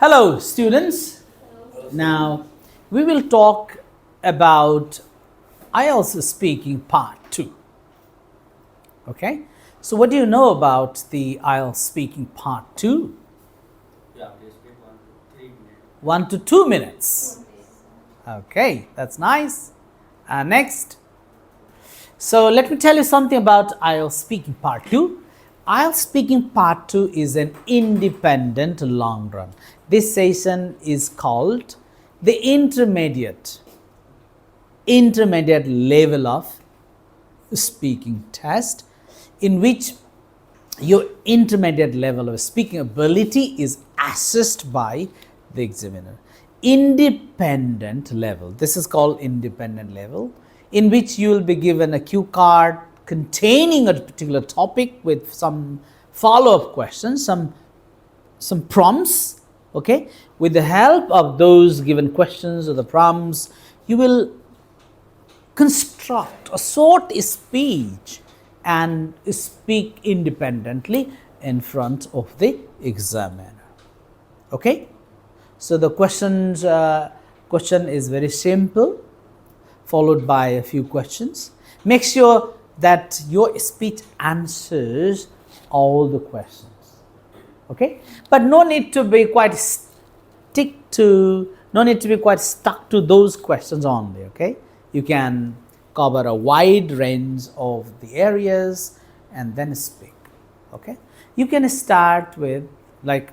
Hello, students. Now, we will talk about Ielts speaking part 2. Okay? So, what do you know about the Ielts speaking part 2? Yeah, they speak 1 to 3 minutes. 1 to 2 minutes. Okay, that's nice. Next. So, let me tell you something about Ielts speaking part 2. Ielts speaking part 2 is an independent long run. This session is called the intermediate level of speaking test, in which your intermediate level of speaking ability is assessed by the examiner. Independent level, this is called independent level, in which you will be given a cue card containing a particular topic with some follow-up questions, some prompts. Okay, with the help of those given questions or the prompts, you will construct a short speech and speak independently in front of the examiner. Okay, so the question is very simple, followed by a few questions. Make sure that your speech answers all the questions. Okay, but no need to be quite stuck to those questions only. Okay, you can cover a wide range of the areas and then speak. Okay, you can start with like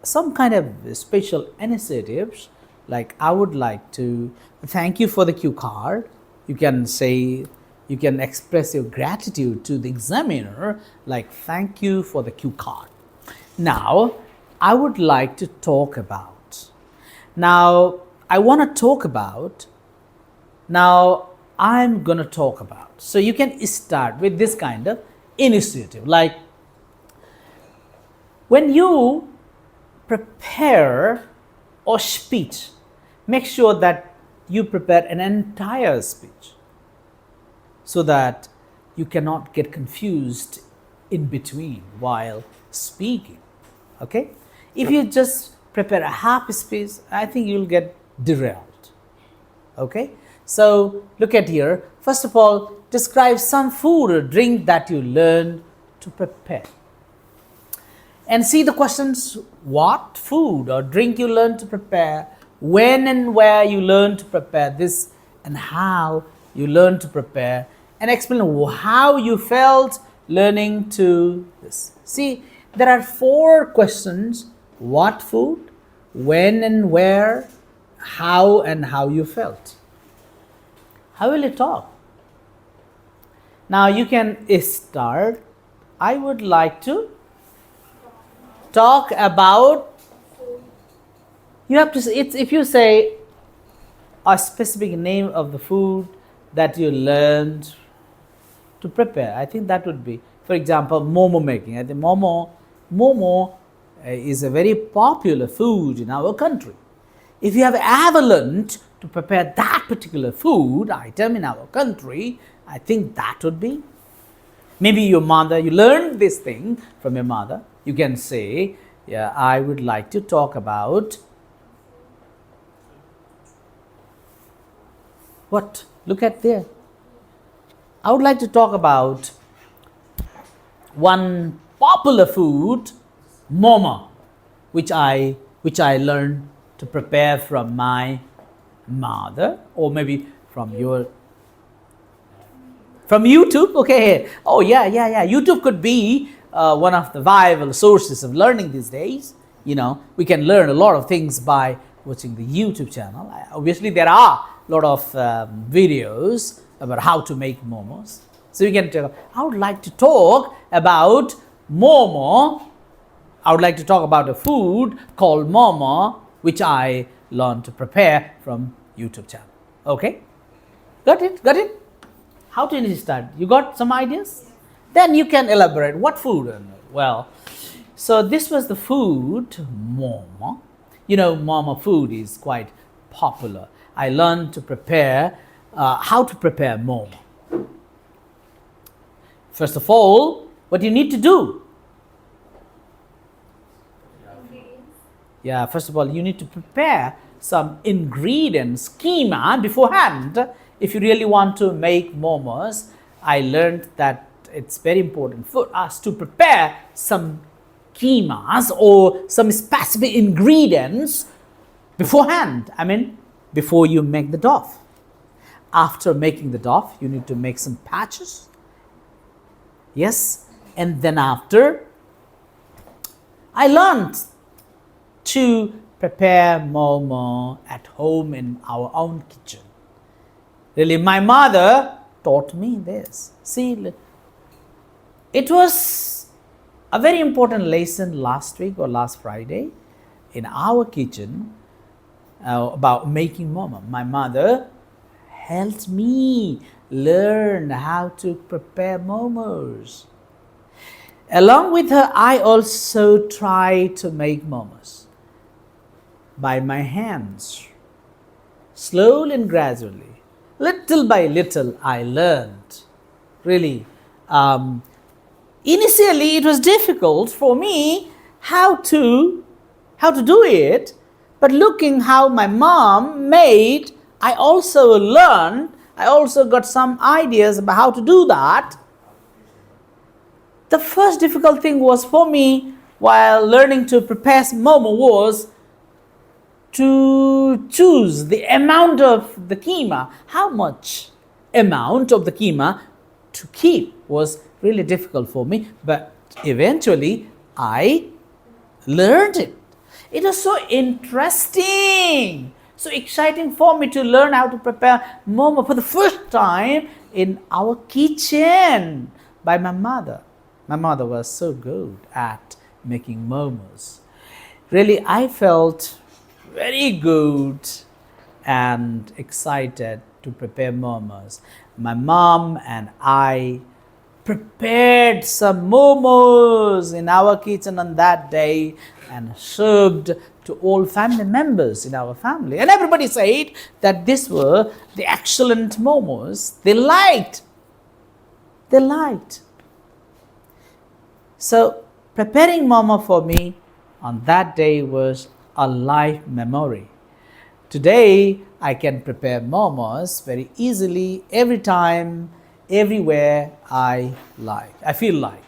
some kind of special initiatives, like I would like to thank you for the cue card. You can say, you can express your gratitude to the examiner, like thank you for the cue card. Now, I would like to talk about. Now, I'm going to talk about. So you can start with this kind of initiative. Like when you prepare a speech, make sure that you prepare an entire speech so that you cannot get confused in between while speaking. Okay, if you just prepare a half speech, I think you'll get derailed. Okay, so look at here. First of all, describe some food or drink that you learned to prepare. And see the questions: what food or drink you learned to prepare, when and where you learned to prepare this, and how you learned to prepare, and explain how you felt learning to this. See, there are 4 questions: what food, when and where, how, and how you felt. How will you talk? Now you can start. I would like to talk about. You have to. If you say a specific name of the food that you learned to prepare, I think that would be, for example, momo making. I think momo is a very popular food in our country. If you have ever learned to prepare that particular food item in our country, I think that would be. Maybe your mother, you learned this thing from your mother. You can say, yeah, I would like to talk about what? Look at there. I would like to talk about one popular food, momo, which I learned to prepare from my mother, or maybe from YouTube. Okay. Oh yeah. YouTube could be one of the viable sources of learning these days. You know, we can learn a lot of things by watching the YouTube channel. Obviously, there are a lot of videos about how to make momos. So you can tell, I would like to talk about momo. I would like to talk about a food called momo, which I learned to prepare from YouTube channel. Okay? Got it? How to start? You got some ideas? Then you can elaborate. What food? Well, so this was the food, momo. You know, momo food is quite popular. I learned to prepare, how to prepare momo. First of all, what you need to do? Yeah, first of all, you need to prepare some ingredients, schema beforehand. If you really want to make momos, I learned that it's very important for us to prepare some schemas or some specific ingredients beforehand. I mean, before you make the dough. After making the dough, you need to make some patches. Yes, and then after, I learned to prepare momo at home in our own kitchen. Really, my mother taught me this. See, it was a very important lesson last week or last Friday in our kitchen about making momo. My mother helped me learn how to prepare momos. Along with her, I also tried to make momos by my hands. Slowly and gradually, little by little, I learned. Really, initially it was difficult for me how to do it, but looking how my mom made, I also learned. I also got some ideas about how to do that. The first difficult thing was for me while learning to prepare momo was to choose the amount of the keema. How much amount of the keema to keep was really difficult for me, but eventually I learned it. It was so interesting, so exciting for me to learn how to prepare momo for the first time in our kitchen by my mother. My mother was so good at making momos. Really, I felt very good and excited to prepare momos. My mom and I prepared some momos in our kitchen on that day and served to all family members in our family. And everybody said that these were the excellent momos. They liked. So preparing momo for me on that day was a life memory. Today I can prepare momos very easily every time, everywhere I like. I feel like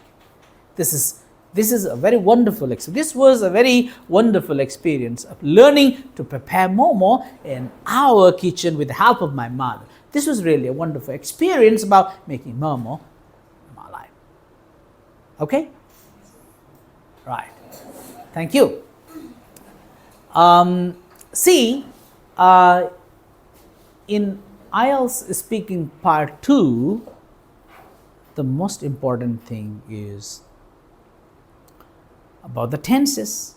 this is a very wonderful experience. This was a very wonderful experience of learning to prepare momo in our kitchen with the help of my mother. This was really a wonderful experience about making momo in my life. Okay? Right. Thank you. In Ielts speaking part 2, the most important thing is about the tenses.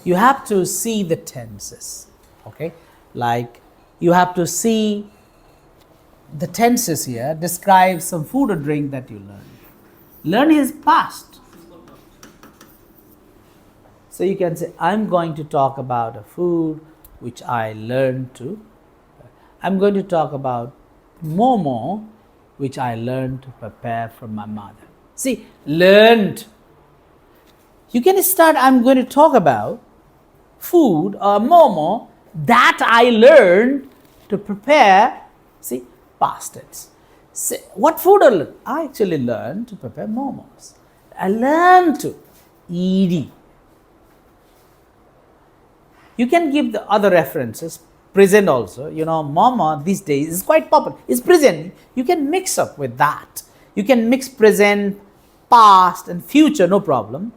You have to see the tenses, okay? Like you have to see the tenses here, describe some food or drink that you learn. Learn his past. So you can say, I'm going to talk about a food which I learned to. I'm going to talk about momo which I learned to prepare from my mother. See, learned. You can start, I'm going to talk about food or momo that I learned to prepare. See, past tense. Say, what food I learned? I actually learned to prepare momos. I learned to eat. You can give the other references, present also. You know, momo these days is quite popular. It's present. You can mix up with that. You can mix present, past and future, no problem.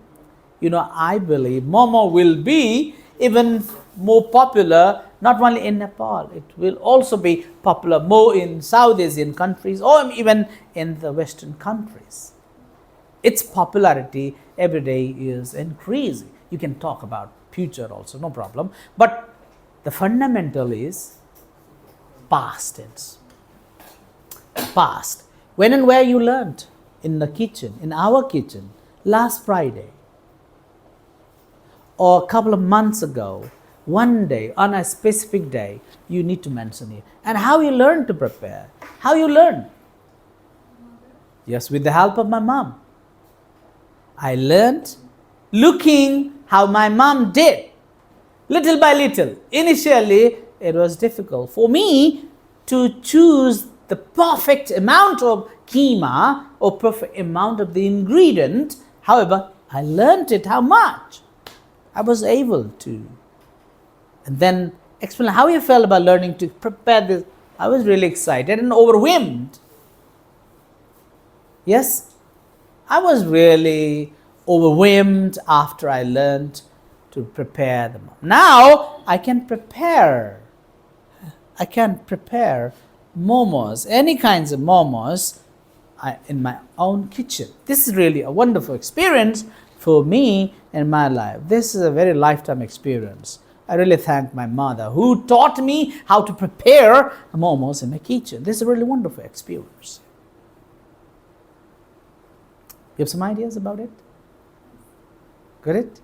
You know, I believe momo will be even more popular not only in Nepal, it will also be popular more in South Asian countries or even in the Western countries. Its popularity every day is increasing. You can talk about future also, no problem. But the fundamental is past tense. Past. When and where you learned? In the kitchen, in our kitchen, last Friday. Or a couple of months ago, one day, on a specific day, you need to mention it. And how you learn to prepare. How you learn? Yes, with the help of my mom. I learned looking how my mom did. Little by little. Initially, it was difficult for me to choose the perfect amount of keema or perfect amount of the ingredient. However, I learned it how much. I was able to. And then explain how you felt about learning to prepare this. I was really excited and overwhelmed. Yes, I was really overwhelmed after I learned to prepare them. Now I can prepare momos, any kinds of momos in my own kitchen. This is really a wonderful experience for me in my life. This is a very lifetime experience. I really thank my mother who taught me how to prepare momos in my kitchen. This is a really wonderful experience. You have some ideas about it? Got it?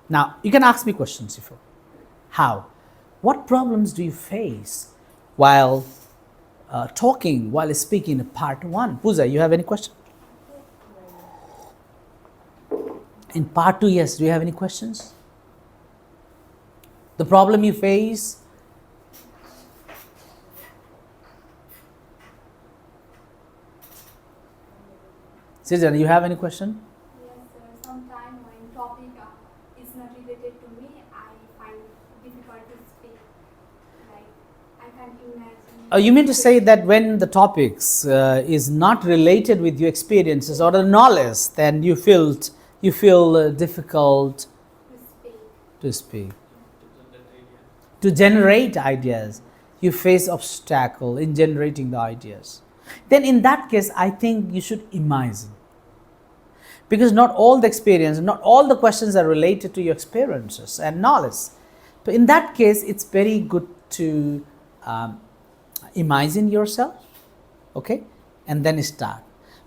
Now, you can ask me questions if you want. How? What problems do you face while talking, while speaking in part 1? Pooja, you have any question? In part 2, yes. Do you have any questions? The problem you face? Sijan, you have any question? Yes, sir. Sometimes when topic is not related to me, I find difficult to speak. Like, I can't imagine. You mean to say that when the topics is not related with your experiences or the knowledge, then you feel difficult to speak. to generate ideas. You face obstacle in generating the ideas. Then in that case, I think you should imagine. Because not all the experience, not all the questions are related to your experiences and knowledge. But in that case, it's very good to imagine yourself, okay, and then start.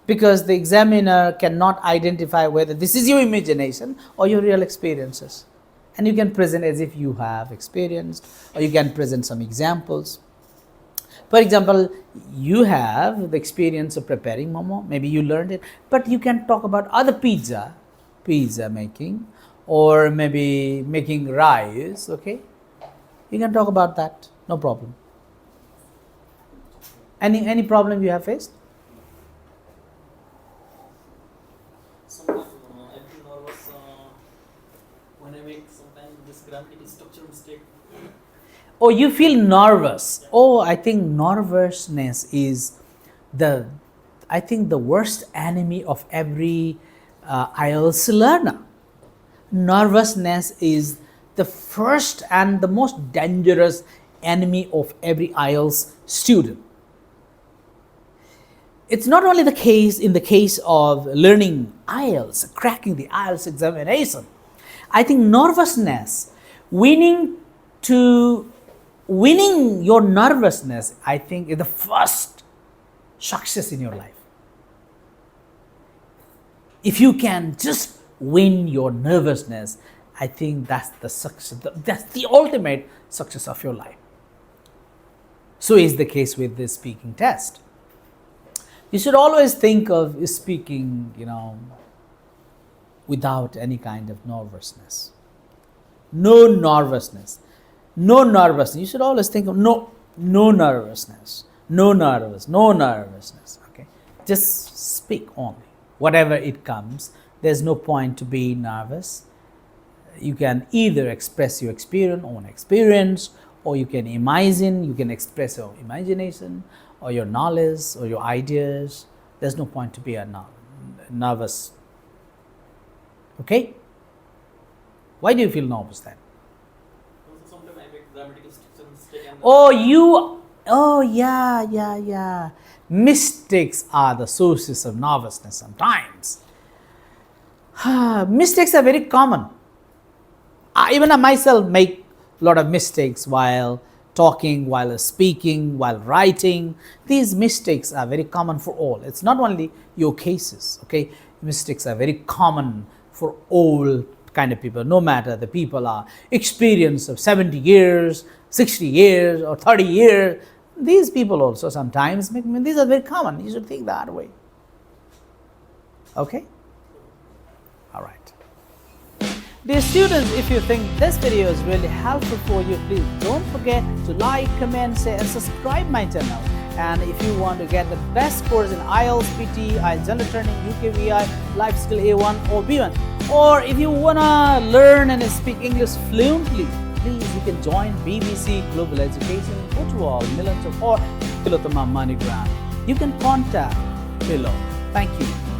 Because the examiner cannot identify whether this is your imagination or your real experiences. And you can present as if you have experienced, or you can present some examples. For example, you have the experience of preparing momo, maybe you learned it, but you can talk about other pizza making, or maybe making rice, okay? You can talk about that, no problem. Any problem you have faced? Sometimes I feel nervous when I make sometimes this grammatical structure mistake. Oh, you feel nervous. Oh, I think nervousness is the worst enemy of every Ielts learner. Nervousness is the first and the most dangerous enemy of every Ielts student. It's not only the case in the case of learning Ielts, cracking the Ielts examination. I think nervousness, winning your nervousness, I think, is the first success in your life. If you can just win your nervousness, I think that's the success. That's the ultimate success of your life. So is the case with this speaking test. You should always think of speaking, without any kind of nervousness. No nervousness. No nervousness. You should always think of no nervousness. No nervousness. Okay. Just speak only. Whatever it comes, there's no point to be nervous. You can either express your own experience, or you can imagine, you can express your imagination, or your knowledge, or your ideas. There's no point to be nervous. Okay? Why do you feel nervous then? Also, sometimes I make grammatical structure mistake. Yeah. Mistakes are the sources of nervousness sometimes. Mistakes are very common. Even I myself make a lot of mistakes while talking, while speaking, while writing. These mistakes are very common for all. It's not only your cases, okay? Mistakes are very common for all kind of people, no matter the people are experienced of 70 years, 60 years, or 30 years. These people also sometimes make, these are very common. You should think that way. Okay? All right. Dear students, if you think this video is really helpful for you, please don't forget to like, comment, share and subscribe my channel. And if you want to get the best course in IELTS, PT, IELTS General Training, UKVI, Life Skill A1 or B1, or if you want to learn and speak English fluently, please you can join BBC Global Education, Butwal, Milanchok or Kilotama MoneyGram. You can contact below. Thank you.